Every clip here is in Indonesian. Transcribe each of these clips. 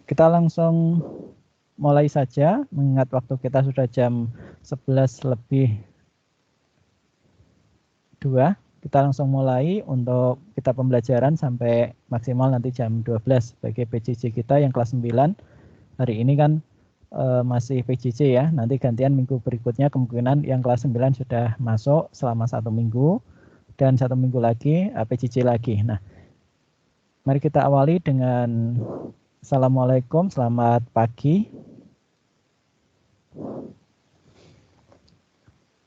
Kita langsung mulai saja, mengingat waktu kita sudah jam 11:02. Kita langsung mulai untuk kita pembelajaran sampai maksimal nanti jam 12 sebagai PJJ kita yang kelas 9. Hari ini kan masih PJJ ya, nanti gantian minggu berikutnya kemungkinan yang kelas 9 sudah masuk selama 1 minggu dan 1 minggu lagi PJJ lagi. Nah, mari kita awali dengan Assalamualaikum, selamat pagi.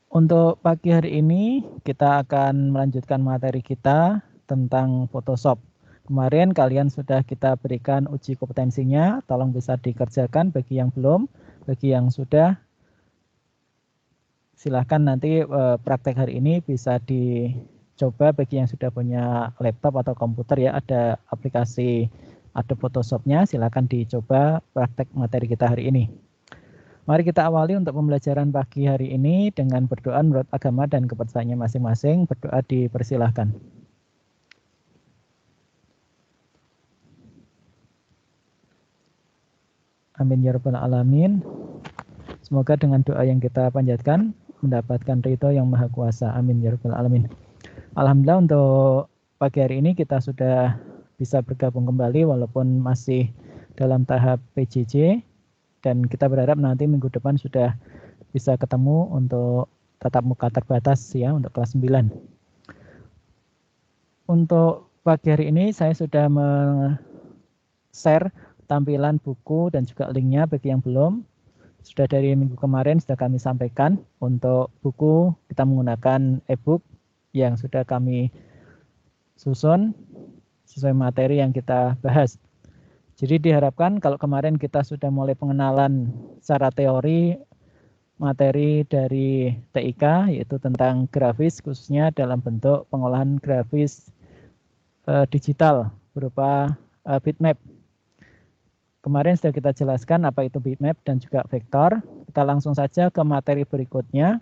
Untuk pagi hari ini kita akan melanjutkan materi kita tentang Photoshop. Kemarin kalian sudah kita berikan uji kompetensinya, tolong bisa dikerjakan bagi yang belum, bagi yang sudah silahkan nanti praktek hari ini bisa dicoba bagi yang sudah punya laptop atau komputer ya, ada aplikasi Adobe Photoshop-nya, silahkan dicoba praktek materi kita hari ini. Mari kita awali untuk pembelajaran pagi hari ini dengan berdoa menurut agama dan kepercayaannya masing-masing. Berdoa dipersilahkan. Amin ya rabbal alamin. Semoga dengan doa yang kita panjatkan mendapatkan ridho yang maha kuasa. Amin ya rabbal alamin. Alhamdulillah untuk pagi hari ini kita sudah bisa bergabung kembali walaupun masih dalam tahap PJJ. Dan kita berharap nanti minggu depan sudah bisa ketemu untuk tatap muka terbatas ya untuk kelas 9. Untuk pagi hari ini saya sudah share tampilan buku dan juga linknya bagi yang belum. Sudah dari minggu kemarin sudah kami sampaikan untuk buku kita menggunakan e-book yang sudah kami susun sesuai materi yang kita bahas. Jadi diharapkan kalau kemarin kita sudah mulai pengenalan secara teori materi dari TIK yaitu tentang grafis khususnya dalam bentuk pengolahan grafis digital berupa bitmap. Kemarin sudah kita jelaskan apa itu bitmap dan juga vektor. Kita langsung saja ke materi berikutnya.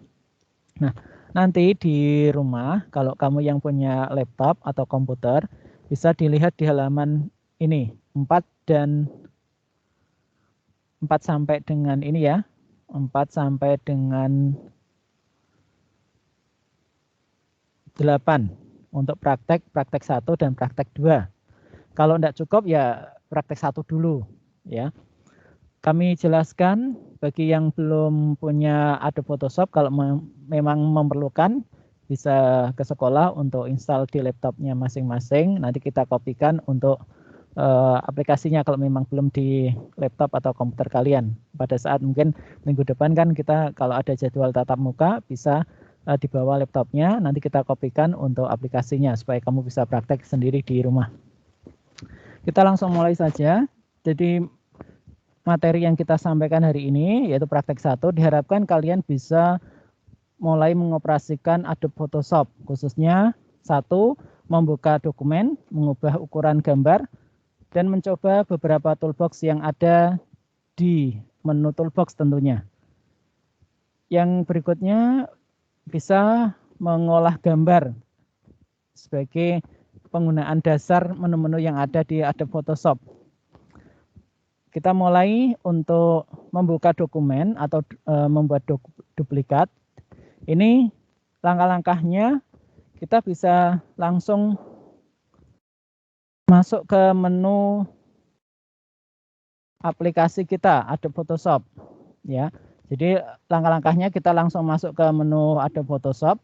Nah, nanti di rumah kalau kamu yang punya laptop atau komputer bisa dilihat di halaman ini 4 sampai dengan ini ya. 4 sampai dengan 8 untuk praktek 1 dan praktek 2. Kalau tidak cukup ya praktek 1 dulu ya. Kami jelaskan bagi yang belum punya Adobe Photoshop kalau memang memerlukan bisa ke sekolah untuk install di laptopnya masing-masing. Nanti kita kopikan untuk aplikasinya kalau memang belum di laptop atau komputer kalian. Pada saat mungkin minggu depan kan kita kalau ada jadwal tatap muka bisa dibawa laptopnya, nanti kita kopikan untuk aplikasinya supaya kamu bisa praktek sendiri di rumah. Kita langsung mulai saja. Jadi materi yang kita sampaikan hari ini yaitu praktek 1 diharapkan kalian bisa mulai mengoperasikan Adobe Photoshop khususnya 1 membuka dokumen, mengubah ukuran gambar dan mencoba beberapa toolbox yang ada di menu toolbox tentunya. Yang berikutnya bisa mengolah gambar sebagai penggunaan dasar menu-menu yang ada di Adobe Photoshop. Kita mulai untuk membuka dokumen atau membuat duplikat. Ini langkah-langkahnya kita bisa langsung masuk ke menu aplikasi kita Adobe Photoshop ya. Jadi langkah-langkahnya kita langsung masuk ke menu Adobe Photoshop.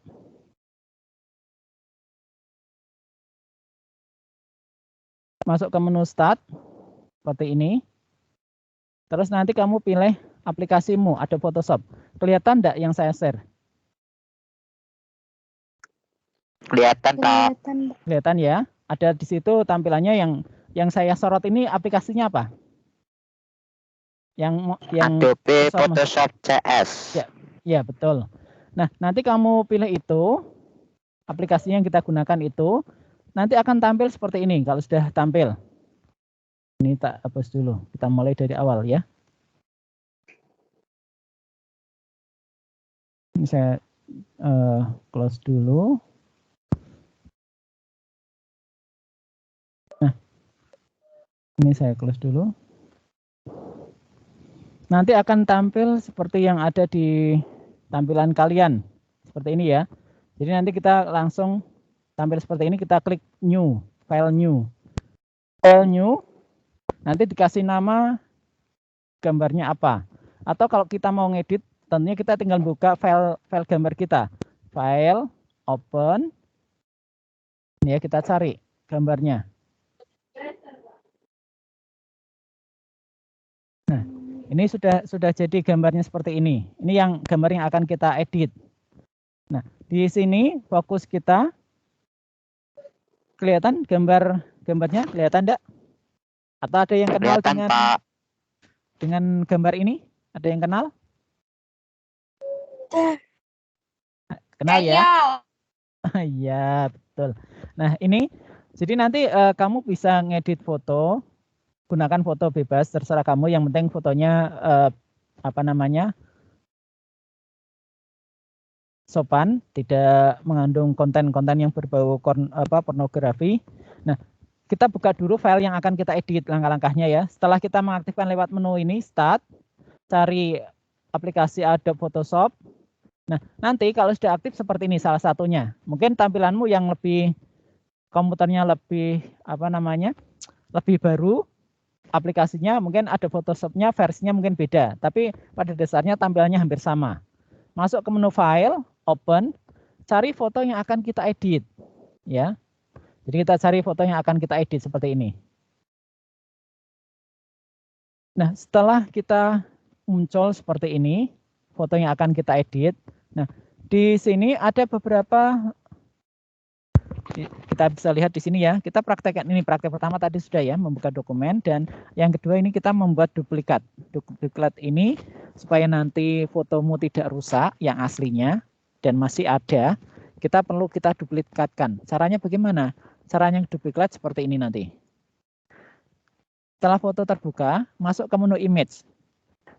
Masuk ke menu Start seperti ini. Terus nanti kamu pilih aplikasimu Adobe Photoshop. Kelihatan enggak yang saya share? Kelihatan, Pak. Kelihatan ya. Ada di situ tampilannya yang saya sorot ini aplikasinya apa? Yang Adobe Photoshop CS. Ya, betul. Nah, nanti kamu pilih itu, aplikasinya yang kita gunakan itu, nanti akan tampil seperti ini kalau sudah tampil. Ini tak hapus dulu, kita mulai dari awal ya. Ini saya close dulu. Nah, ini saya close dulu. nanti akan tampil seperti yang ada di tampilan kalian. Seperti ini ya. Jadi nanti kita langsung tampil seperti ini, kita klik new, file new. File new, nanti dikasih nama gambarnya apa. Atau kalau kita mau ngedit, tentunya kita tinggal buka file gambar kita. File, open, ini ya, kita cari gambarnya. Nah, ini sudah jadi gambarnya seperti ini. Ini yang gambar yang akan kita edit. Nah, di sini fokus kita, kelihatan gambarnya, kelihatan enggak? Atau ada yang kenal Kelihatan, Pak. dengan gambar ini? Ada yang kenal? Kenal ya? Iya, betul. Nah, ini jadi nanti kamu bisa ngedit foto, gunakan foto bebas, terserah kamu, yang penting fotonya apa namanya? Sopan, tidak mengandung konten-konten yang berbau pornografi. Nah, kita buka dulu file yang akan kita edit, langkah-langkahnya ya. Setelah kita mengaktifkan lewat menu ini, start, cari aplikasi Adobe Photoshop. Nah, nanti kalau sudah aktif seperti ini salah satunya. Mungkin tampilanmu yang lebih, komputernya lebih, apa namanya, lebih baru, aplikasinya mungkin ada Photoshop-nya, versinya mungkin beda. Tapi pada dasarnya tampilannya hampir sama. Masuk ke menu file, open, cari foto yang akan kita edit. Ya. Jadi kita cari foto yang akan kita edit seperti ini. Nah, setelah kita muncul seperti ini, foto yang akan kita edit. Nah, di sini ada beberapa, kita bisa lihat di sini ya. Kita praktekkan ini, praktek pertama tadi sudah ya, membuka dokumen, dan yang kedua ini kita membuat duplikat. Duplikat ini supaya nanti fotomu tidak rusak yang aslinya dan masih ada, kita perlu kita duplikatkan. Caranya bagaimana? Caranya duplikat seperti ini nanti. Setelah foto terbuka, masuk ke menu image.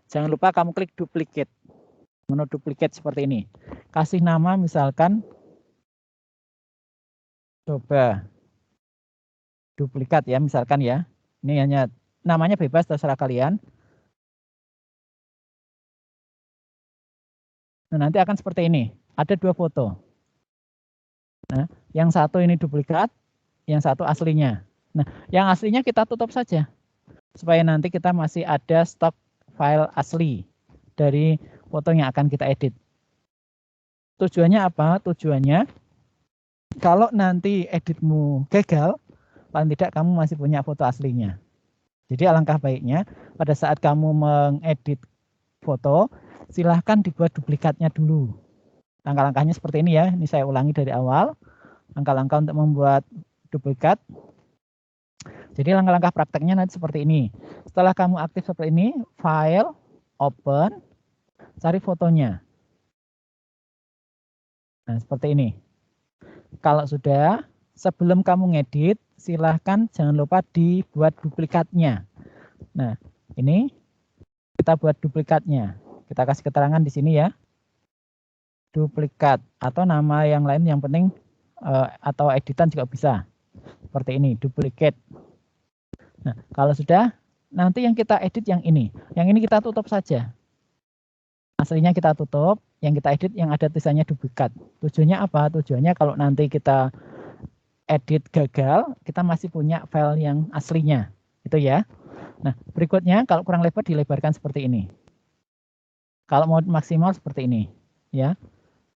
Jangan lupa kamu klik duplicate. Menu duplicate seperti ini. Kasih nama misalkan, coba duplikat ya, misalkan ya. Ini hanya namanya bebas, terserah kalian. Nah, nanti akan seperti ini. Ada dua foto. Nah, yang satu ini duplikat, yang satu aslinya. Nah, yang aslinya kita tutup saja. Supaya nanti kita masih ada stok file asli dari foto yang akan kita edit. Tujuannya apa? Tujuannya kalau nanti editmu gagal, paling tidak kamu masih punya foto aslinya. Jadi alangkah baiknya pada saat kamu mengedit foto, silahkan dibuat duplikatnya dulu. Langkah-langkahnya seperti ini ya. Ini saya ulangi dari awal. Langkah-langkah untuk membuat duplikat. Jadi langkah-langkah prakteknya nanti seperti ini. Setelah kamu aktif seperti ini, file, open, cari fotonya. Nah, seperti ini. Kalau sudah, sebelum kamu ngedit, silahkan jangan lupa dibuat duplikatnya. Nah, ini kita buat duplikatnya. Kita kasih keterangan di sini ya. Duplikat atau nama yang lain, yang penting atau editan juga bisa. Seperti ini, duplicate. Nah, kalau sudah, nanti yang kita edit yang ini. Yang ini kita tutup saja. Aslinya kita tutup, yang kita edit yang ada tulisannya duplikat. Tujuannya apa? Tujuannya kalau nanti kita edit gagal, kita masih punya file yang aslinya. Itu ya. Nah, berikutnya kalau kurang lebar dilebarkan seperti ini. Kalau mau maksimal seperti ini, ya.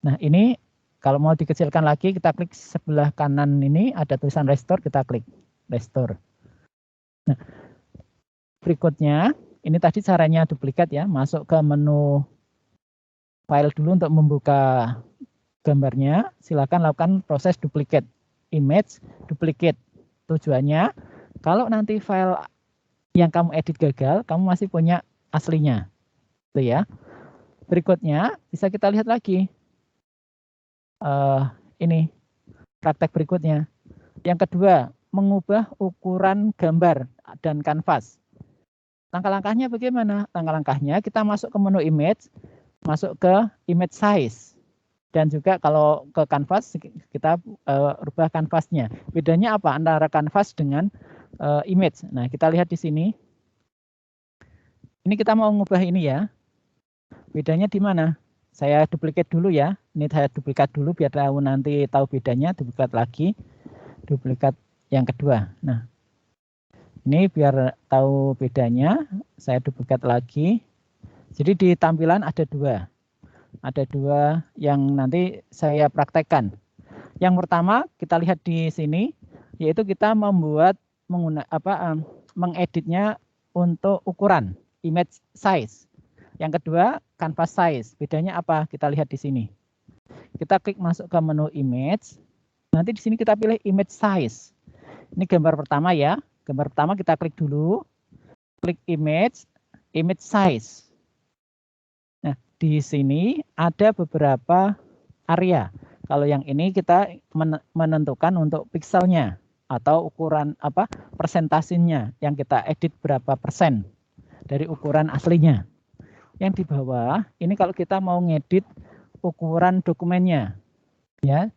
Nah, ini kalau mau dikecilkan lagi, kita klik sebelah kanan ini ada tulisan restore, kita klik restore. Nah, berikutnya ini tadi caranya duplikat ya, masuk ke menu file dulu untuk membuka gambarnya. Silakan lakukan proses duplicate, image duplicate. Tujuannya kalau nanti file yang kamu edit gagal, kamu masih punya aslinya, itu ya. Berikutnya bisa kita lihat lagi. Ini praktek berikutnya. Yang kedua, mengubah ukuran gambar dan kanvas. Langkah-langkahnya bagaimana? Langkah-langkahnya kita masuk ke menu image, masuk ke image size. Dan juga kalau ke kanvas, kita rubah kanvasnya. Bedanya apa antara kanvas dengan image? Nah, kita lihat di sini. Ini kita mau ngubah ini ya. Bedanya di mana? Saya duplikat dulu ya. Ini saya duplikat dulu biar tahu nanti tahu bedanya. Duplikat lagi. Duplikat yang kedua. Nah, ini biar tahu bedanya. Saya duplikat lagi. Jadi di tampilan ada dua. Ada dua yang nanti saya praktekkan. Yang pertama kita lihat di sini, yaitu kita membuat mengeditnya untuk ukuran image size. Yang kedua canvas size. Bedanya apa? Kita lihat di sini. Kita klik masuk ke menu image. Nanti di sini kita pilih image size. Ini gambar pertama ya. Gambar pertama kita klik dulu. Klik image size. Nah, di sini ada beberapa area. Kalau yang ini kita menentukan untuk pixelnya atau ukuran persentasenya yang kita edit berapa persen dari ukuran aslinya. Yang di bawah ini kalau kita mau ngedit ukuran dokumennya, ya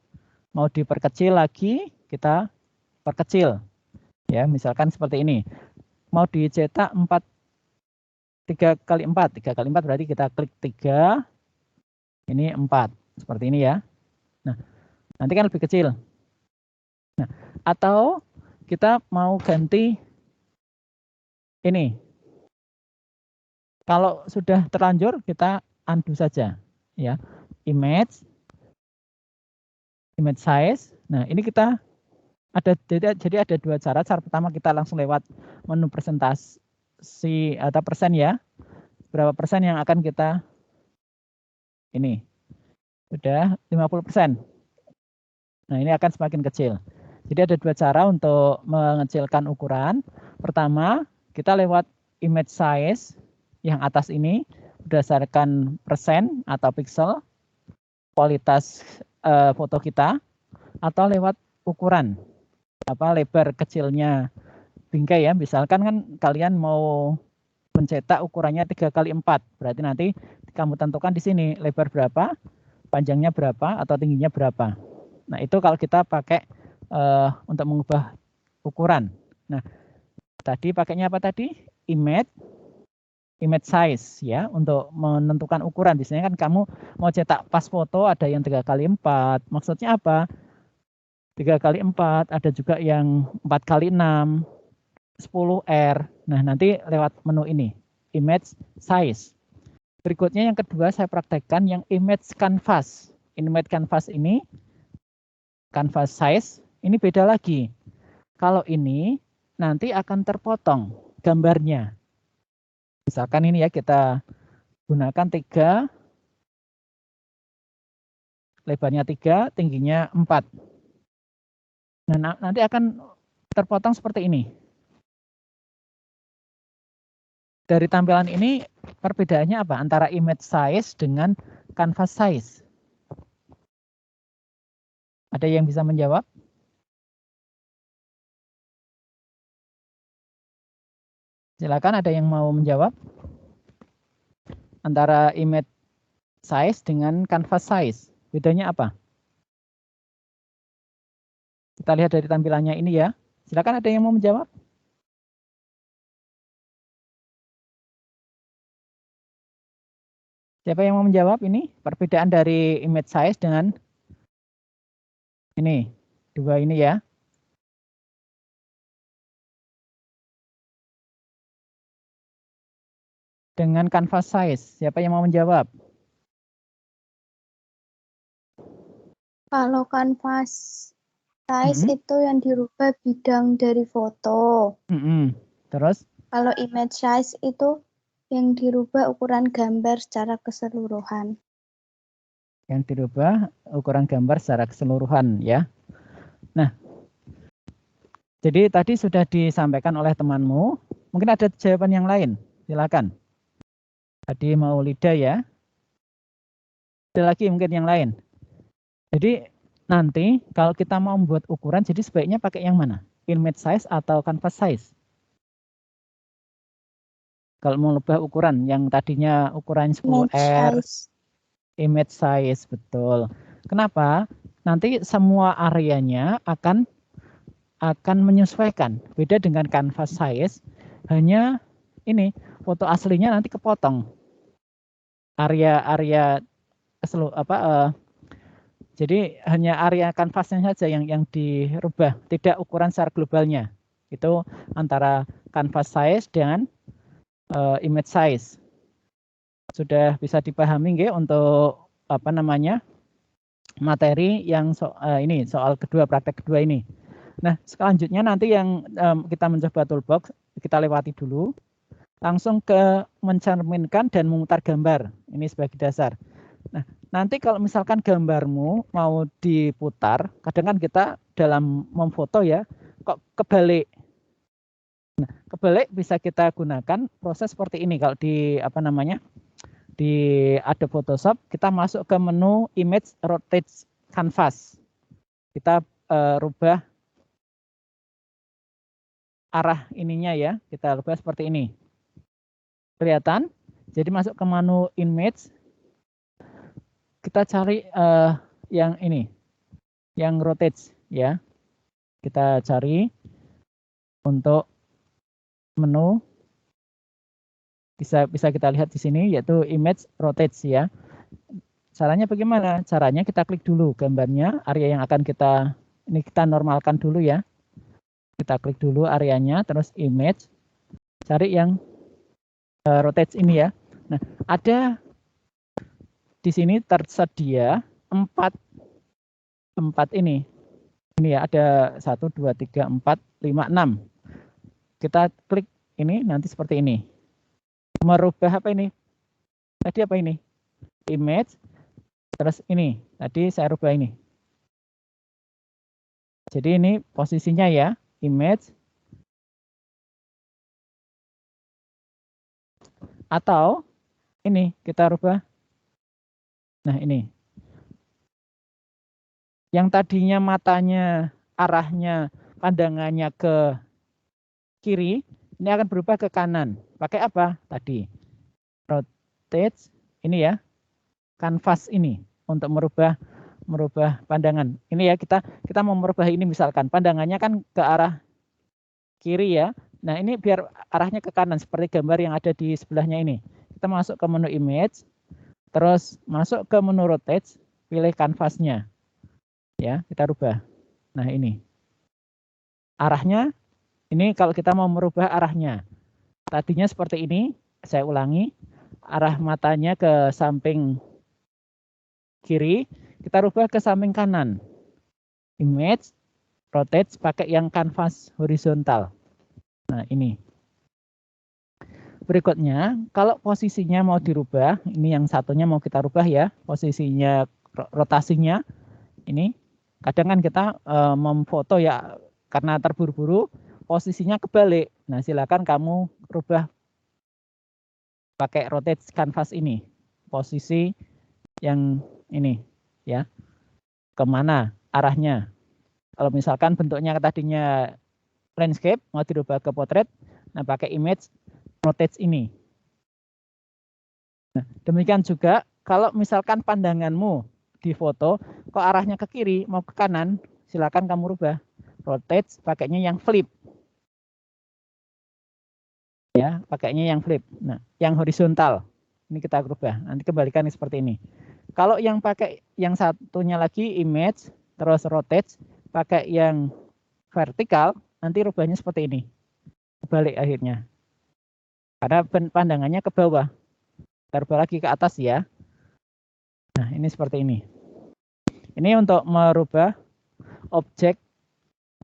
mau diperkecil lagi kita perkecil, ya misalkan seperti ini. Mau dicetak 3x4 berarti kita klik 3, ini 4 seperti ini ya. Nah, nanti kan lebih kecil. Nah, atau kita mau ganti ini. Kalau sudah terlanjur kita undo saja ya. Image size. Nah, ini kita jadi ada dua cara. Cara pertama kita langsung lewat menu presentasi atau persen ya. Berapa persen yang akan kita ini. Sudah 50%. Nah, ini akan semakin kecil. Jadi ada dua cara untuk mengecilkan ukuran. Pertama, kita lewat image size yang atas ini berdasarkan persen atau pixel kualitas foto kita, atau lewat ukuran lebar kecilnya bingkai ya. Misalkan kan kalian mau mencetak ukurannya 3x4, berarti nanti kamu tentukan di sini lebar berapa, panjangnya berapa, atau tingginya berapa. Nah, itu kalau kita pakai untuk mengubah ukuran. Nah, tadi pakainya apa tadi? Image size ya, untuk menentukan ukuran. Biasanya kan kamu mau cetak pas foto ada yang 3x4. Maksudnya apa? 3x4, ada juga yang 4x6, 10R. Nah, nanti lewat menu ini, image size. Berikutnya yang kedua saya praktekkan yang image canvas. Image canvas ini, canvas size, ini beda lagi. Kalau ini nanti akan terpotong gambarnya. Misalkan ini ya, kita gunakan 3, lebarnya 3, tingginya 4. Nah, nanti akan terpotong seperti ini. Dari tampilan ini perbedaannya apa antara image size dengan canvas size? Ada yang bisa menjawab? Silakan, ada yang mau menjawab? Antara image size dengan canvas size, bedanya apa? Kita lihat dari tampilannya ini ya. Silakan, ada yang mau menjawab? Siapa yang mau menjawab ini? Perbedaan dari image size dengan ini, dua ini ya. Dengan canvas size, siapa yang mau menjawab? Kalau canvas size itu yang dirubah bidang dari foto. Terus? Kalau image size itu yang dirubah ukuran gambar secara keseluruhan. Yang dirubah ukuran gambar secara keseluruhan ya. Nah, jadi tadi sudah disampaikan oleh temanmu. Mungkin ada jawaban yang lain. Silakan. Tadi mau Lida ya. Ada lagi mungkin yang lain. Jadi nanti kalau kita mau membuat ukuran, jadi sebaiknya pakai yang mana? Image size atau canvas size? Kalau mau ubah ukuran, yang tadinya ukuran 10R, image size, betul. Kenapa? Nanti semua areanya akan menyesuaikan. Beda dengan canvas size, hanya ini foto aslinya nanti kepotong. Area jadi hanya area kanvasnya saja yang dirubah, tidak ukuran secara globalnya. Itu antara canvas size dengan image size. Sudah bisa dipahami nggih untuk materi yang ini soal kedua, praktek kedua ini. Nah, selanjutnya nanti yang kita mencoba toolbox, kita lewati dulu. Langsung ke mencerminkan dan memutar gambar. Ini sebagai dasar. Nah, nanti kalau misalkan gambarmu mau diputar, kadang kan kita dalam memfoto ya, kok kebalik. Nah, kebalik bisa kita gunakan proses seperti ini. Kalau di di Adobe Photoshop, kita masuk ke menu Image Rotate Canvas. Kita rubah arah ininya ya, kita rubah seperti ini. Kelihatan? Jadi masuk ke menu Image, kita cari yang ini, yang rotate ya. Kita cari untuk menu, bisa kita lihat di sini yaitu Image Rotate ya. Caranya bagaimana? Caranya kita klik dulu gambarnya, area yang akan kita normalkan dulu ya. Kita klik dulu areanya, terus Image, cari yang rotate ini ya. Nah, ada di sini tersedia 4 ini. Ini ya, ada 1, 2, 3, 4, 5, 6. Kita klik ini nanti seperti ini. Merubah apa ini? Tadi apa ini? Image, terus ini. Tadi saya rubah ini. Jadi ini posisinya ya, image. Atau ini kita rubah. Nah ini. Yang tadinya matanya, arahnya, pandangannya ke kiri, ini akan berubah ke kanan. Pakai apa tadi? Rotate, ini ya, kanvas ini untuk merubah pandangan. Ini ya, kita mau merubah ini misalkan pandangannya kan ke arah kiri ya. Nah ini biar arahnya ke kanan seperti gambar yang ada di sebelahnya ini. Kita masuk ke menu image, terus masuk ke menu rotate, pilih kanvasnya. Ya, kita rubah. Nah ini. Arahnya, ini kalau kita mau merubah arahnya. Tadinya seperti ini, saya ulangi. Arah matanya ke samping kiri, kita rubah ke samping kanan. Image, rotate, pakai yang kanvas horizontal. Nah ini. Berikutnya, kalau posisinya mau dirubah, ini yang satunya mau kita rubah ya, posisinya, rotasinya, ini. Kadang kan kita memfoto ya, karena terburu-buru, posisinya kebalik. Nah silakan kamu rubah pakai rotate canvas ini, posisi yang ini ya, kemana arahnya. Kalau misalkan bentuknya tadinya landscape, mau dirubah ke portrait, nah pakai image rotate ini. Nah, demikian juga kalau misalkan pandanganmu di foto kok arahnya ke kiri mau ke kanan, silakan kamu rubah rotate pakainya yang flip. Ya, pakainya yang flip. Nah, yang horizontal. Ini kita rubah. Nanti kebalikan seperti ini. Kalau yang pakai yang satunya lagi image terus rotate pakai yang vertikal, nanti rubahnya seperti ini. Kebalik akhirnya. Karena pandangannya ke bawah. Kita rubah lagi ke atas ya. Nah, ini seperti ini. Ini untuk merubah objek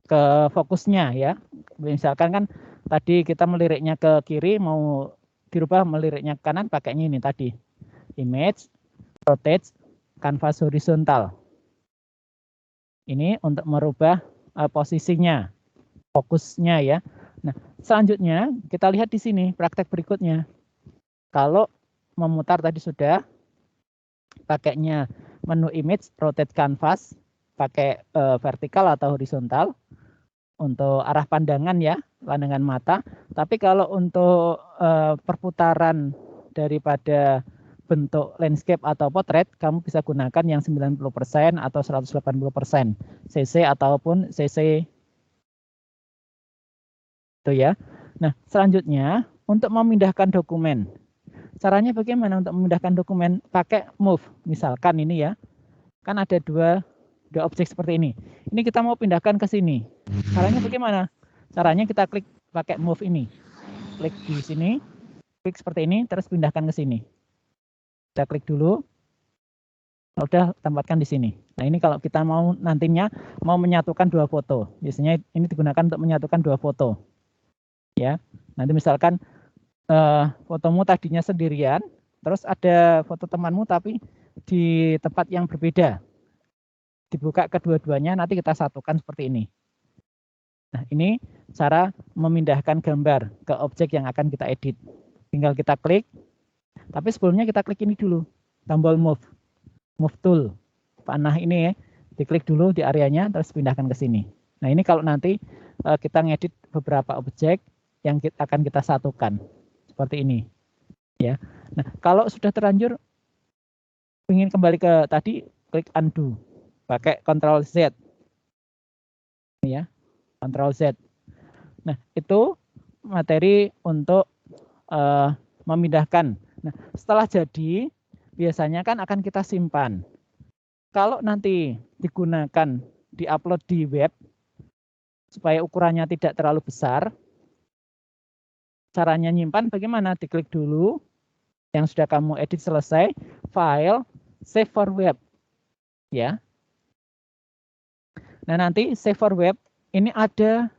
ke fokusnya ya. Misalkan kan tadi kita meliriknya ke kiri, mau dirubah meliriknya ke kanan, pakainya ini tadi. Image, rotate, canvas horizontal. Ini untuk merubah posisinya, fokusnya ya. Nah, selanjutnya kita lihat di sini praktek berikutnya. Kalau memutar tadi sudah, pakainya menu image, rotate canvas, pakai vertikal atau horizontal untuk arah pandangan ya, pandangan mata. Tapi kalau untuk perputaran daripada bentuk landscape atau potret, kamu bisa gunakan yang 90% atau 180% CC ataupun CC itu ya. Nah, selanjutnya untuk memindahkan dokumen. Caranya bagaimana untuk memindahkan dokumen? Pakai move. Misalkan ini ya, kan ada dua objek seperti ini. Ini kita mau pindahkan ke sini. Caranya bagaimana? Caranya kita klik pakai move ini. Klik di sini, klik seperti ini, terus pindahkan ke sini. Kita klik dulu. Udah tempatkan di sini. Nah ini kalau kita mau nantinya mau menyatukan dua foto. Biasanya ini digunakan untuk menyatukan dua foto. Ya, nanti misalkan fotomu tadinya sendirian, terus ada foto temanmu tapi di tempat yang berbeda. Dibuka kedua-duanya, nanti kita satukan seperti ini. Nah ini cara memindahkan gambar ke objek yang akan kita edit. Tinggal kita klik, tapi sebelumnya kita klik ini dulu, tombol move tool, panah ini ya, diklik dulu di areanya, terus pindahkan ke sini. Nah ini kalau nanti kita ngedit beberapa objek yang akan kita satukan, seperti ini. Ya. Nah kalau sudah terlanjur ingin kembali ke tadi, klik undo, pakai Ctrl Z, ya, Ctrl Z. Nah itu materi untuk memindahkan. Nah setelah jadi, biasanya kan akan kita simpan. Kalau nanti digunakan, diupload di web, supaya ukurannya tidak terlalu besar, caranya nyimpan bagaimana? Diklik dulu, yang sudah kamu edit selesai, file, save for web. Ya. Nah nanti save for web, ini ada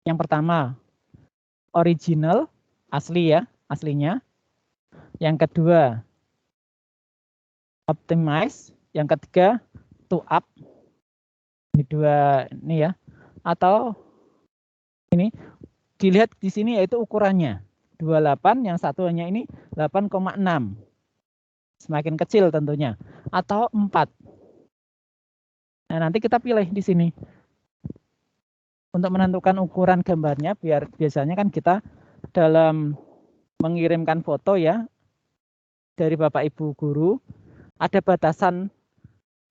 yang pertama, original, asli ya, aslinya. Yang kedua, optimize, yang ketiga to up, ini dua ini ya, atau ini dilihat di sini yaitu ukurannya 28, yang satunya ini 8,6, semakin kecil tentunya, atau 4. Nah nanti kita pilih di sini untuk menentukan ukuran gambarnya, biar biasanya kan kita dalam mengirimkan foto ya dari Bapak Ibu guru, ada batasan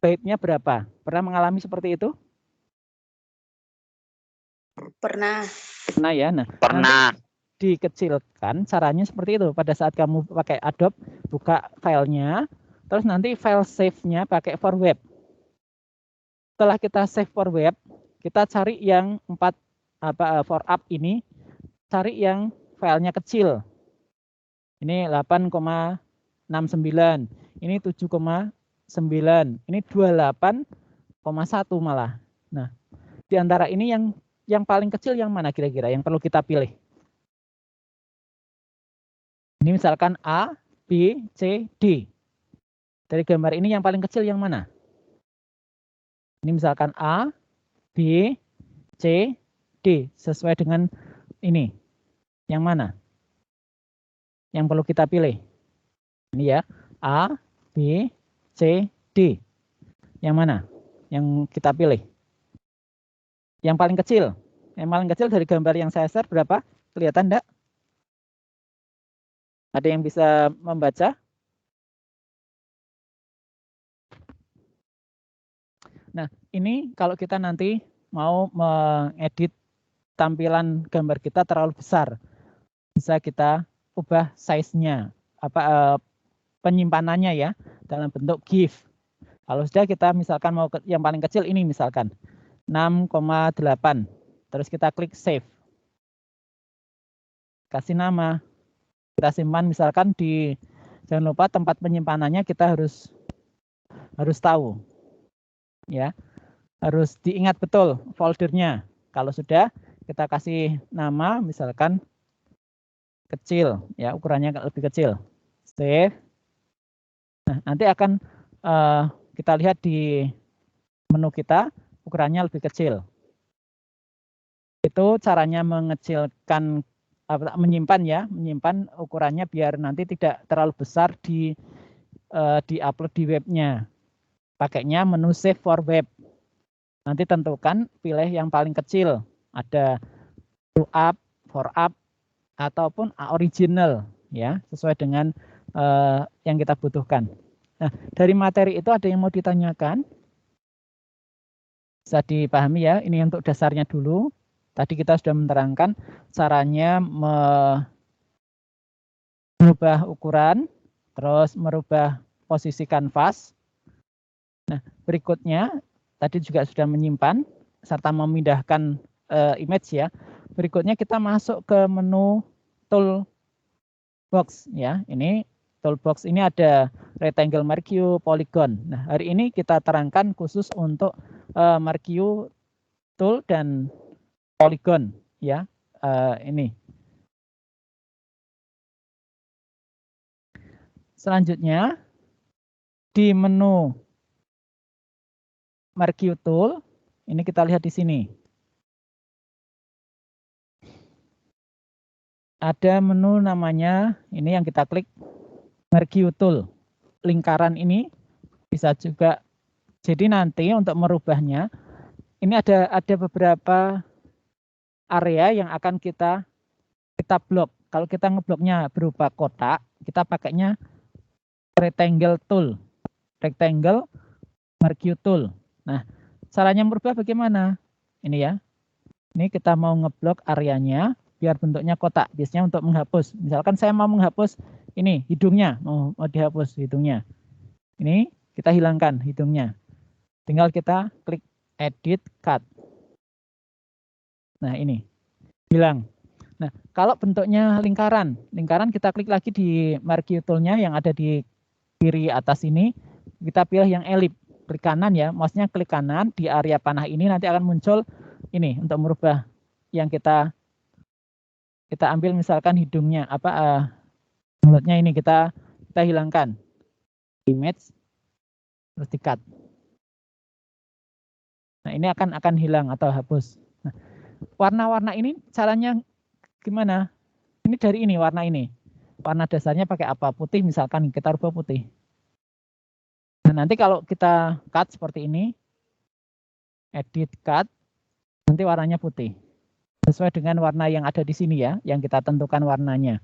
baitnya berapa? Pernah mengalami seperti itu? Pernah. Pernah ya. Nah, Pernah. Dikecilkan, caranya seperti itu. Pada saat kamu pakai Adobe, buka filenya, terus nanti file save-nya pakai for web. Setelah kita save for web, kita cari yang for up ini, cari yang filenya kecil. Ini 8,69, ini 7,9, ini 28,1 malah. Nah, di antara ini yang paling kecil yang mana kira-kira yang perlu kita pilih? Ini misalkan A, B, C, D. Dari gambar ini yang paling kecil yang mana? Ini misalkan A, B, C, D. Sesuai dengan ini. Yang mana? Yang perlu kita pilih. Ini ya. A, B, C, D. Yang mana? Yang kita pilih. Yang paling kecil. Yang paling kecil dari gambar yang saya share berapa? Kelihatan enggak? Ada yang bisa membaca? Nah, ini kalau kita nanti mau mengedit tampilan gambar kita terlalu besar, bisa kita ubah size-nya, penyimpanannya ya, dalam bentuk GIF. Kalau sudah kita misalkan mau yang paling kecil ini misalkan 6,8, terus kita klik save. Kasih nama, kita simpan misalkan di, jangan lupa tempat penyimpanannya kita harus tahu. Ya, harus diingat betul foldernya. Kalau sudah, kita kasih nama, misalkan kecil, ya ukurannya lebih kecil. Save. Nah, nanti akan kita lihat di menu kita ukurannya lebih kecil. Itu caranya mengecilkan, menyimpan ya, menyimpan ukurannya biar nanti tidak terlalu besar di upload di webnya. Pakainya menu save for web. Nanti tentukan pilih yang paling kecil. Ada to up, for up, ataupun original ya, sesuai dengan yang kita butuhkan. Nah, dari materi itu ada yang mau ditanyakan? Bisa dipahami ya, ini untuk dasarnya dulu. Tadi kita sudah menerangkan caranya merubah ukuran, terus merubah posisi kanvas. Nah, berikutnya tadi juga sudah menyimpan serta memindahkan image ya. Berikutnya kita masuk ke menu toolbox ya. Ini toolbox ini ada rectangle, mercue, polygon. Nah, hari ini kita terangkan khusus untuk mercue tool dan polygon ya. Ini. Selanjutnya di menu mercue tool ini kita lihat di sini. Ada menu namanya ini yang kita klik mercue tool. Lingkaran ini bisa juga jadi nanti untuk merubahnya ini ada beberapa area yang akan kita blok. Kalau kita ngebloknya berupa kotak, kita pakainya rectangle tool. Rectangle mercue tool. Nah, caranya merubah bagaimana? Ini ya. Ini kita mau ngeblok areanya biar bentuknya kotak. Biasanya untuk menghapus. Misalkan saya mau menghapus ini hidungnya, mau dihapus hidungnya. Ini kita hilangkan hidungnya. Tinggal kita klik edit cut. Nah, ini hilang. Nah, kalau bentuknya lingkaran kita klik lagi di mercue tool-nya yang ada di kiri atas ini, kita pilih yang ellipse, klik kanan ya, mouse-nya klik kanan di area panah ini nanti akan muncul ini untuk merubah yang kita ambil misalkan hidungnya mulutnya ini kita hilangkan. Image terus di-cut. Nah, ini akan hilang atau hapus. Nah, warna-warna ini caranya gimana? Ini dari ini, warna ini. Warna dasarnya pakai apa? Putih misalkan, kita rubah putih. Nah, nanti kalau kita cut seperti ini, edit cut, nanti warnanya putih. Sesuai dengan warna yang ada di sini ya, yang kita tentukan warnanya.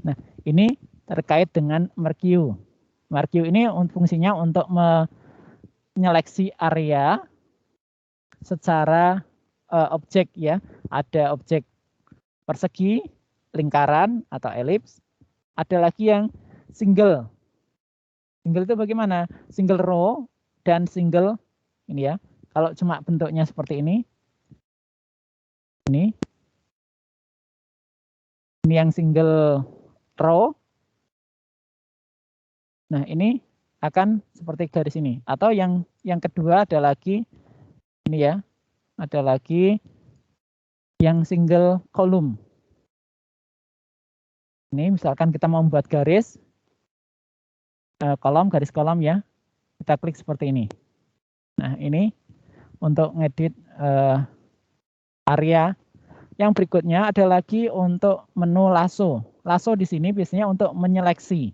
Nah, ini terkait dengan mercue. Mercue ini fungsinya untuk menyeleksi area secara objek ya. Ada objek persegi, lingkaran atau elips. Ada lagi yang single. Single itu bagaimana? Single row dan single ini ya. Kalau cuma bentuknya seperti ini. Ini yang single row. Nah, ini akan seperti garis ini. Atau yang kedua ada lagi ini ya. Ada lagi yang single column. Ini misalkan kita mau membuat garis garis kolom ya, kita klik seperti ini. Nah, ini untuk ngedit area. Yang berikutnya ada lagi untuk menu lasso. Lasso di sini biasanya untuk menyeleksi.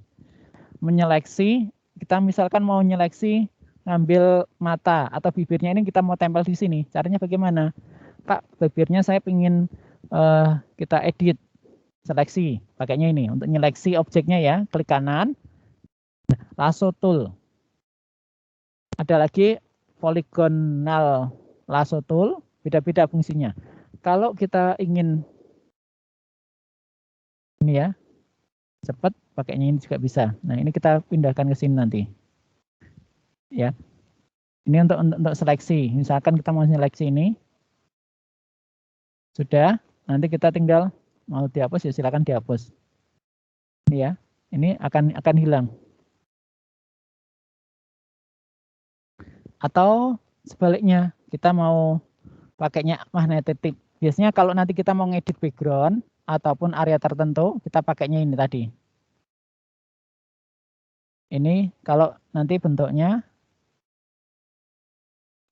Kita misalkan mau menyeleksi ngambil mata atau bibirnya ini kita mau tempel di sini. Caranya bagaimana? Pak, bibirnya saya ingin kita edit, seleksi. Pakainya ini untuk menyeleksi objeknya ya, klik kanan. Lasso tool. Ada lagi polygonal lasso tool, beda-beda fungsinya. Kalau kita ingin ini ya, cepat pakainya ini juga bisa. Nah, ini kita pindahkan ke sini nanti. Ya. Ini untuk seleksi. Misalkan kita mau seleksi ini. Sudah, nanti kita tinggal mau dihapus ya silakan dihapus. Ini ya. Ini akan hilang. Atau sebaliknya, kita mau pakainya magnetic tip. Biasanya kalau nanti kita mau ngedit background ataupun area tertentu, kita pakainya ini tadi. Ini kalau nanti bentuknya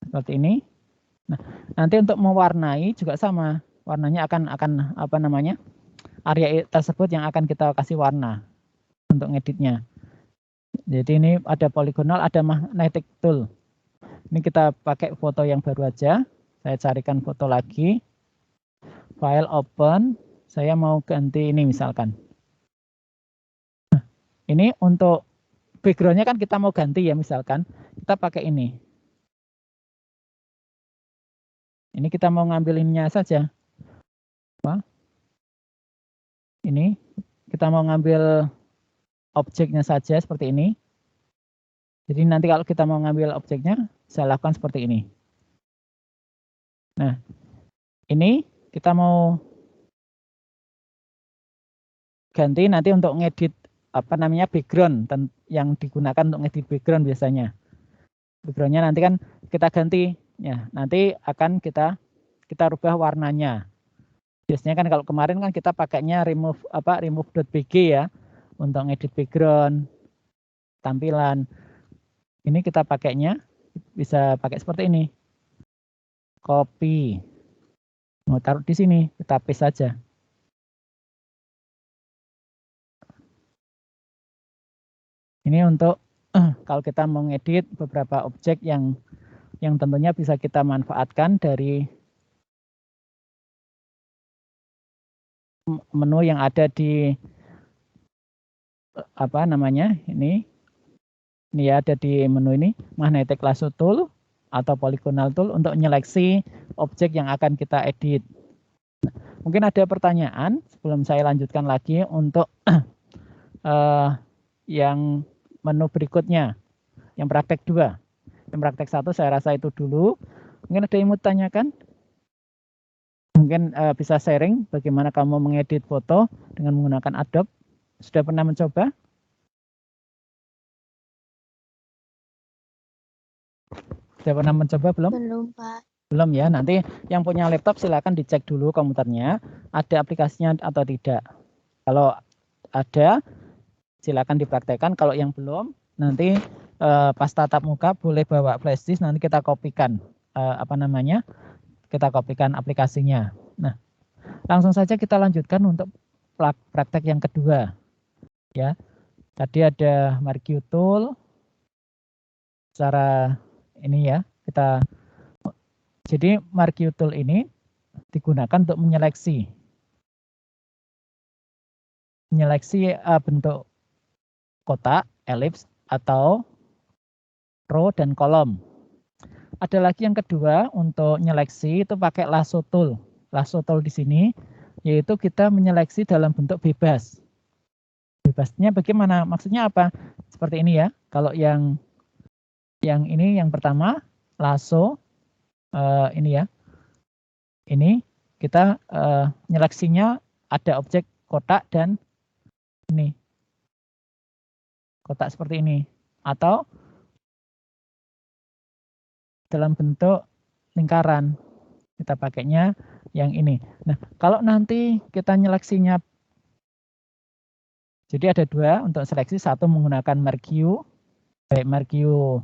seperti ini. Nah, nanti untuk mewarnai juga sama. Warnanya akan apa namanya? Area tersebut yang akan kita kasih warna untuk ngeditnya. Jadi ini ada polygonal, ada magnetic tool. Ini kita pakai foto yang baru aja. Saya carikan foto lagi. File open. Saya mau ganti ini misalkan. Nah, ini untuk backgroundnya kan kita mau ganti ya misalkan. Kita pakai ini. Ini kita mau ngambil ininya saja. Apa? Ini kita mau ngambil objeknya saja seperti ini. Jadi nanti kalau kita mau ngambil objeknya, saya lakukan seperti ini. Nah, ini kita mau ganti nanti untuk ngedit background yang digunakan untuk ngedit background biasanya. Backgroundnya nanti kan kita ganti, ya nanti akan kita rubah warnanya. Biasanya kan kalau kemarin kan kita pakainya remove.bg ya untuk ngedit background tampilan. Ini kita pakainya bisa pakai seperti ini. Copy. Mau taruh di sini, kita paste saja. Ini untuk kalau kita mau ngedit beberapa objek yang tentunya bisa kita manfaatkan dari menu yang ada di ini ya, ada di menu ini magnetic lasso tool atau polygonal tool untuk menyeleksi objek yang akan kita edit. Mungkin ada pertanyaan sebelum saya lanjutkan lagi untuk yang menu berikutnya, yang praktek 2. Yang praktek 1 saya rasa itu dulu. Mungkin ada yang mau tanyakan? Mungkin bisa sharing bagaimana kamu mengedit foto dengan menggunakan Adobe. Sudah pernah mencoba? Sudah pernah mencoba belum? Belum, Pak. Belum ya. Nanti yang punya laptop silakan dicek dulu komputernya ada aplikasinya atau tidak. Kalau ada silakan dipraktekkan. Kalau yang belum, nanti pas tatap muka boleh bawa flash disk, nanti kita kopikan kita kopikan aplikasinya. Nah, langsung saja kita lanjutkan untuk praktek yang kedua. Ya, tadi ada Marquee Tool. Cara ini ya, jadi Marquee Tool ini digunakan untuk menyeleksi bentuk kotak, elips, atau row dan kolom. Ada lagi yang kedua untuk nyeleksi itu pakai lasso tool. Lasso tool di sini yaitu kita menyeleksi dalam bentuk bebas. Bebasnya bagaimana? Maksudnya apa? Seperti ini ya. Kalau yang ini yang pertama lasso ini ya. Ini kita nyeleksinya ada objek kotak dan ini. Kotak seperti ini atau dalam bentuk lingkaran. Kita pakainya yang ini. Nah, kalau nanti kita nyeleksinya, jadi ada 2 untuk seleksi. Satu menggunakan Marquee, baik Marquee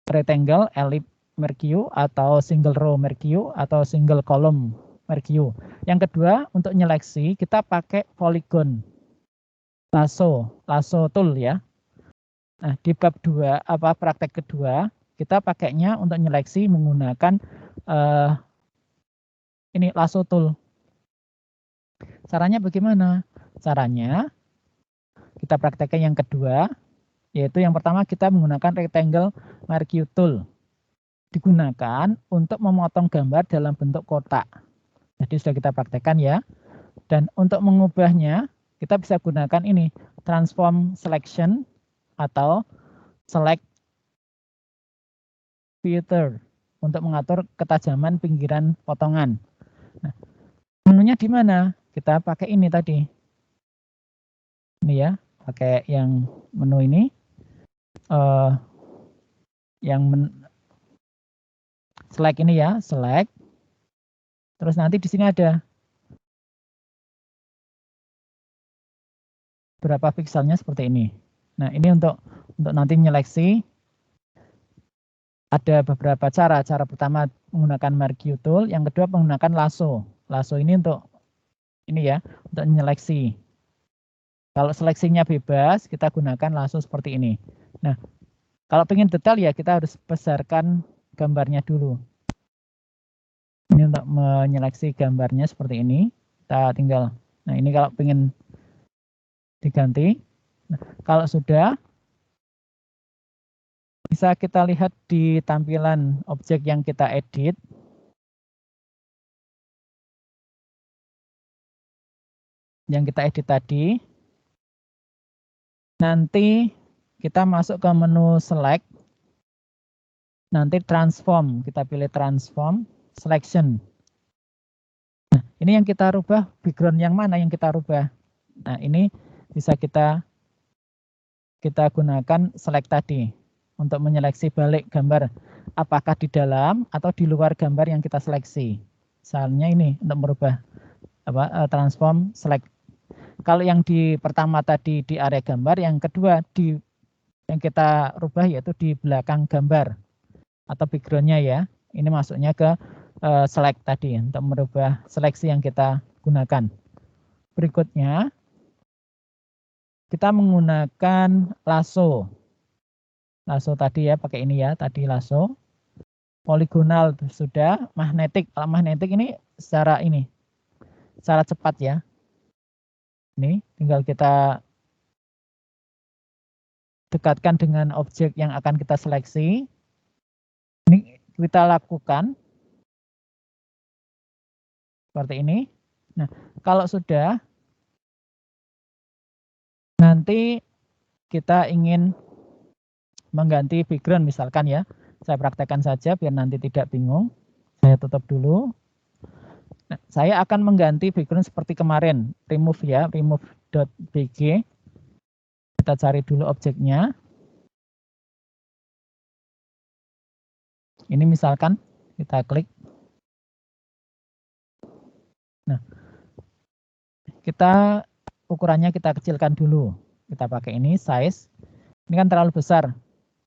rectangle, ellipse Marquee, atau single row Marquee, atau single column Marquee. Yang kedua untuk nyeleksi kita pakai polygon lasso tool ya. Nah, di bab 2 praktek kedua kita pakainya untuk nyeleksi menggunakan ini lasso tool. Caranya bagaimana? Caranya kita praktekkan yang kedua, yaitu yang pertama kita menggunakan rectangle Marquee tool. Digunakan untuk memotong gambar dalam bentuk kotak. Jadi sudah kita praktekkan ya. Dan untuk mengubahnya kita bisa gunakan ini transform selection atau select filter untuk mengatur ketajaman pinggiran potongan. Nah, menunya di mana? Kita pakai ini tadi. Ini ya, pakai yang menu ini. Select ini ya, select. Terus nanti di sini ada berapa pikselnya seperti ini. Nah, ini untuk nanti menyeleksi ada beberapa cara. Cara pertama menggunakan Marquee tool, yang kedua menggunakan lasso. Lasso ini untuk ini ya, untuk menyeleksi. Kalau seleksinya bebas, kita gunakan lasso seperti ini. Nah, kalau ingin detail ya kita harus besarkan gambarnya dulu. Ini untuk menyeleksi gambarnya seperti ini. Kita tinggal, nah ini kalau ingin diganti. Nah, kalau sudah, bisa kita lihat di tampilan objek yang kita edit. Yang kita edit tadi. Nanti kita masuk ke menu select. Nanti transform, kita pilih transform, selection. Nah, ini yang kita rubah, background yang mana yang kita rubah. Nah, ini bisa kita gunakan select tadi untuk menyeleksi balik gambar apakah di dalam atau di luar gambar yang kita seleksi. Misalnya ini untuk merubah transform select. Kalau yang di pertama tadi di area gambar, yang kedua yang kita rubah yaitu di belakang gambar atau background-nya ya. Ini masuknya ke select tadi untuk merubah seleksi yang kita gunakan. Berikutnya kita menggunakan lasso. Lasso tadi ya, pakai ini ya, tadi lasso. Poligonal sudah, magnetik. Kalau magnetik ini secara cepat ya. Ini tinggal kita dekatkan dengan objek yang akan kita seleksi. Ini kita lakukan seperti ini. Nah, kalau sudah, nanti kita ingin mengganti background misalkan ya. Saya praktekkan saja biar nanti tidak bingung. Saya tutup dulu. Nah, saya akan mengganti background seperti kemarin. Remove ya, remove.bg. Kita cari dulu objeknya. Ini misalkan kita klik. Nah, kita ukurannya kita kecilkan dulu. Kita pakai ini size. Ini kan terlalu besar.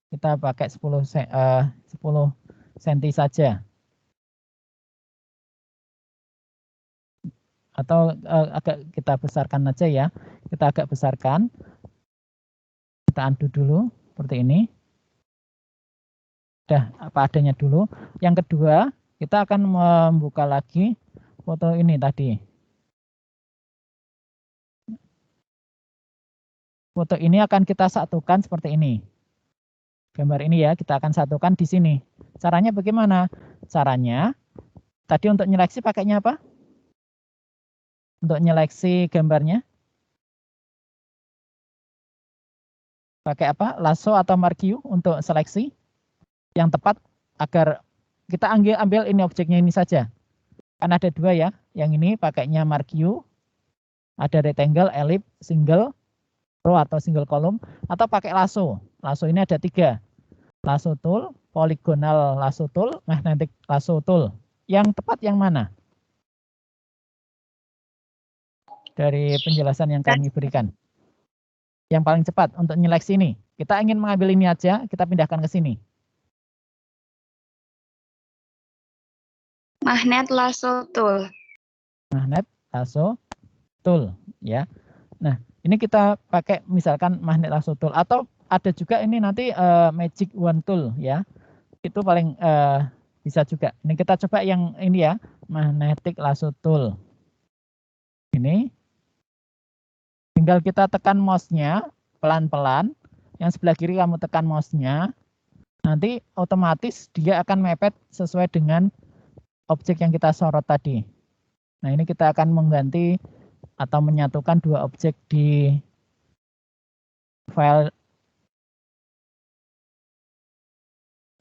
Kita pakai 10 cm saja. Atau agak kita besarkan aja ya. Kita agak besarkan. Kita undo dulu seperti ini. Udah apa adanya dulu. Yang kedua, kita akan membuka lagi foto ini tadi. Foto ini akan kita satukan seperti ini. Gambar ini ya, kita akan satukan di sini. Caranya bagaimana? Caranya, tadi untuk nyeleksi pakainya apa? Untuk nyeleksi gambarnya? Pakai apa? Lasso atau mark you untuk seleksi yang tepat agar kita ambil ini objeknya ini saja. Kan ada dua ya. Yang ini pakainya mark you. Ada rectangle, ellipse, single row atau single column. Atau pakai lasso. Lasso ini ada 3. Lasso tool, polygonal lasso tool, magnetic lasso tool. Yang tepat yang mana? Dari penjelasan yang kami berikan. Yang paling cepat untuk nyeleksi ini. Kita ingin mengambil ini aja, kita pindahkan ke sini. Magnet lasso tool. Magnet lasso tool ya. Nah, ini kita pakai misalkan magnet lasso tool atau ada juga ini nanti magic wand tool ya. Itu paling bisa juga. Ini kita coba yang ini ya, magnetic lasso tool. Ini tinggal kita tekan mouse-nya pelan-pelan. Yang sebelah kiri kamu tekan mouse-nya. Nanti otomatis dia akan mepet sesuai dengan objek yang kita sorot tadi. Nah, ini kita akan mengganti atau menyatukan 2 objek di file.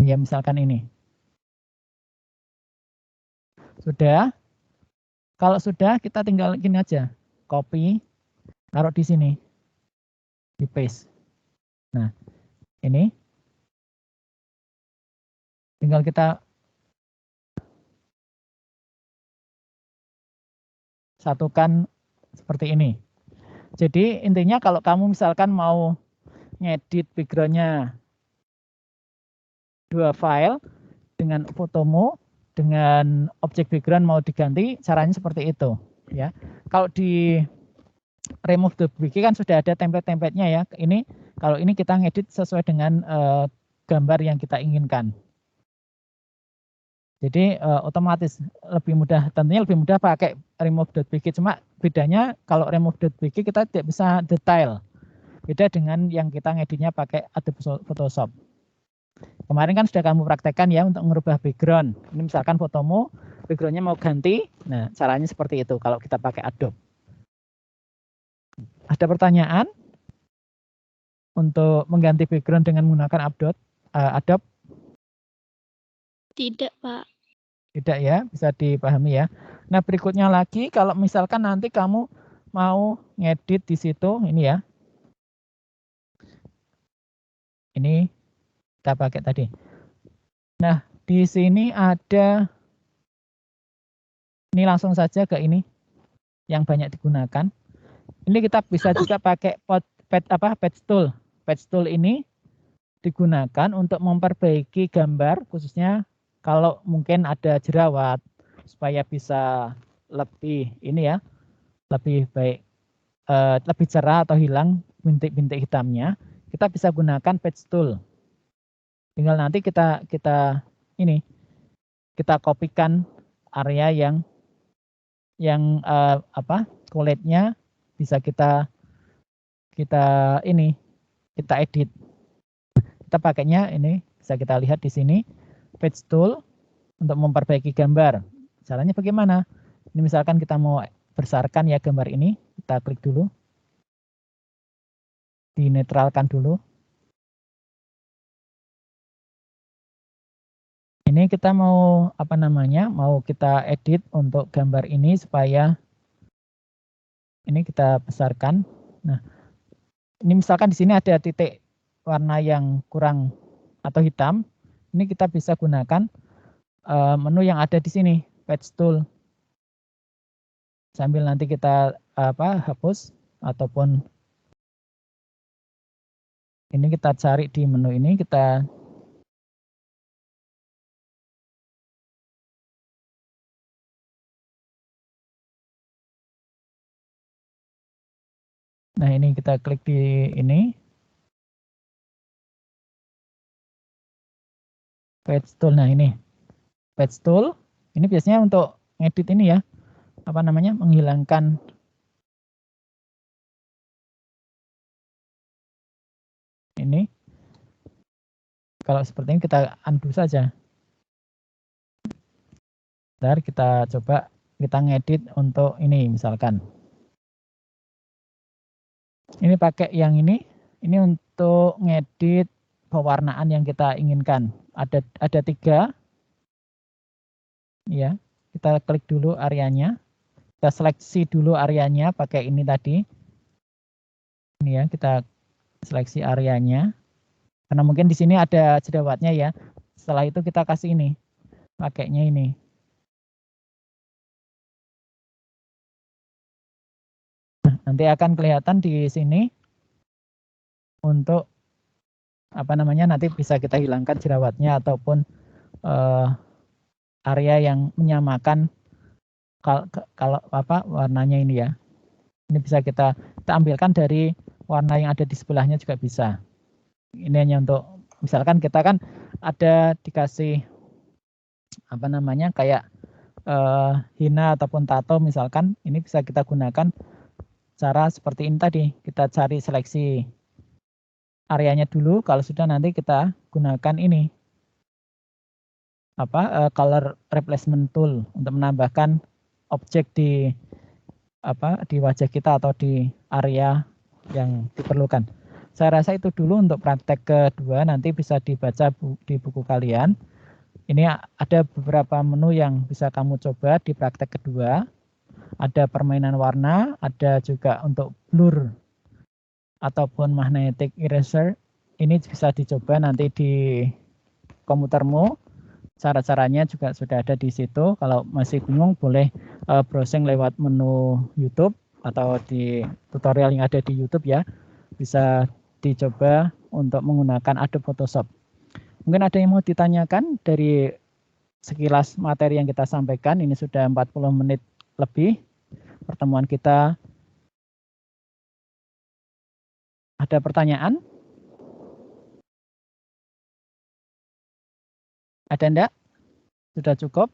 Ya, misalkan ini. Sudah. Kalau sudah, kita tinggal gini aja. Copy. Taruh di sini, di paste. Nah, ini tinggal kita satukan seperti ini. Jadi intinya kalau kamu misalkan mau ngedit background-nya 2 file dengan fotomu, dengan objek background mau diganti, caranya seperti itu. Ya, kalau di remove.bg kan sudah ada template-templatenya ya. Ini kalau ini kita ngedit sesuai dengan gambar yang kita inginkan. Jadi otomatis lebih mudah, tentunya lebih mudah pakai remove.bg. Cuma bedanya kalau remove.bg kita tidak bisa detail. Beda dengan yang kita ngeditnya pakai Adobe Photoshop. Kemarin kan sudah kamu praktekkan ya untuk merubah background. Ini misalkan fotomu, backgroundnya mau ganti. Nah, caranya seperti itu kalau kita pakai Adobe. Ada pertanyaan? untuk mengganti background dengan menggunakan Adobe? Tidak, Pak. Tidak ya, bisa dipahami ya. Nah, berikutnya lagi kalau misalkan nanti kamu mau ngedit di situ, ini ya. Ini kita pakai tadi. Nah, di sini ada, ini langsung saja ke ini yang banyak digunakan. Ini kita bisa juga pakai patch tool. Patch tool ini digunakan untuk memperbaiki gambar, khususnya kalau mungkin ada jerawat, supaya bisa lebih ini ya, lebih baik, lebih cerah atau hilang bintik-bintik hitamnya. Kita bisa gunakan patch tool. Tinggal nanti kita kopikan area yang kulitnya bisa kita edit. Kita pakainya ini bisa kita lihat di sini patch tool untuk memperbaiki gambar. Caranya bagaimana? Ini misalkan kita mau besarkan ya gambar ini, kita klik dulu, dinetralkan dulu. Ini kita mau mau kita edit untuk gambar ini supaya ini kita besarkan. Nah, ini misalkan di sini ada titik warna yang kurang atau hitam. Ini kita bisa gunakan menu yang ada di sini, patch tool. Sambil nanti kita hapus ataupun ini kita cari di menu ini, kita nah ini kita klik di ini patch tool. Nah ini patch tool ini biasanya untuk ngedit ini ya, menghilangkan ini. Kalau seperti ini kita undo saja. Bentar, kita coba kita ngedit untuk ini misalkan. Ini pakai yang ini untuk ngedit pewarnaan yang kita inginkan. Ada 3. Ya, kita klik dulu areanya. Kita seleksi dulu areanya pakai ini tadi. Ini ya, kita seleksi areanya. Karena mungkin di sini ada jerawatnya ya. Setelah itu kita kasih ini. Pakainya ini. Nanti akan kelihatan di sini untuk nanti bisa kita hilangkan jerawatnya ataupun area yang menyamakan kalau warnanya ini ya. Ini bisa kita ambilkan dari warna yang ada di sebelahnya juga bisa. Ini hanya untuk misalkan kita kan ada dikasih kayak hina ataupun tato misalkan, ini bisa kita gunakan cara seperti ini tadi. Kita cari seleksi areanya dulu, kalau sudah nanti kita gunakan ini color replacement tool untuk menambahkan objek di wajah kita atau di area yang diperlukan. Saya rasa itu dulu untuk praktek kedua, nanti bisa dibaca di buku kalian. Ini ada beberapa menu yang bisa kamu coba di praktek kedua. Ada permainan warna, ada juga untuk blur ataupun magnetic eraser. Ini bisa dicoba nanti di komputermu. Cara-caranya juga sudah ada di situ. Kalau masih bingung boleh browsing lewat menu YouTube atau di tutorial yang ada di YouTube ya. Bisa dicoba untuk menggunakan Adobe Photoshop. Mungkin ada yang mau ditanyakan dari sekilas materi yang kita sampaikan. Ini sudah 40 menit lebih pertemuan kita. Ada pertanyaan? Ada enggak? Sudah cukup?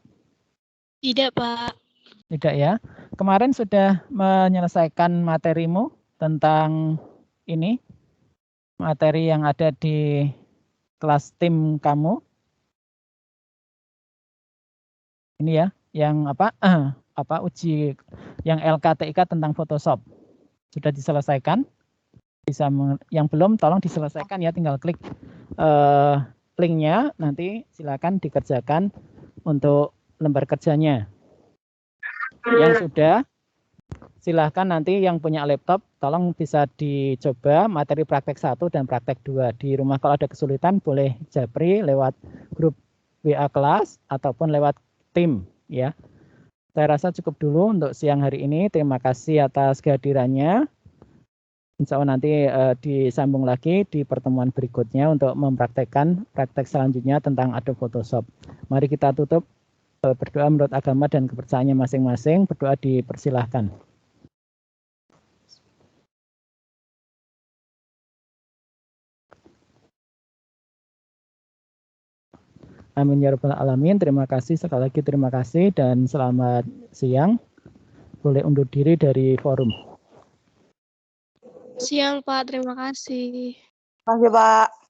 Tidak, Pak. Tidak ya. Kemarin sudah menyelesaikan materimu tentang ini, materi yang ada di kelas tim kamu. Ini ya, yang uji yang LKTIK tentang Photoshop. Sudah diselesaikan? bisa yang belum tolong diselesaikan ya, tinggal klik linknya, nanti silakan dikerjakan untuk lembar kerjanya. Yang sudah, silahkan nanti yang punya laptop tolong bisa dicoba materi praktek 1 dan praktek 2 di rumah. Kalau ada kesulitan boleh japri lewat grup WA kelas ataupun lewat tim ya. Saya rasa cukup dulu untuk siang hari ini. Terima kasih atas kehadirannya. Insya Allah nanti disambung lagi di pertemuan berikutnya untuk mempraktekkan praktek selanjutnya tentang Adobe Photoshop. Mari kita tutup berdoa menurut agama dan kepercayaannya masing-masing. Berdoa dipersilahkan. Amin ya rabbal alamin. Terima kasih sekali lagi, terima kasih dan selamat siang. Boleh undur diri dari forum. Siang, Pak. Terima kasih. Terima kasih, Pak.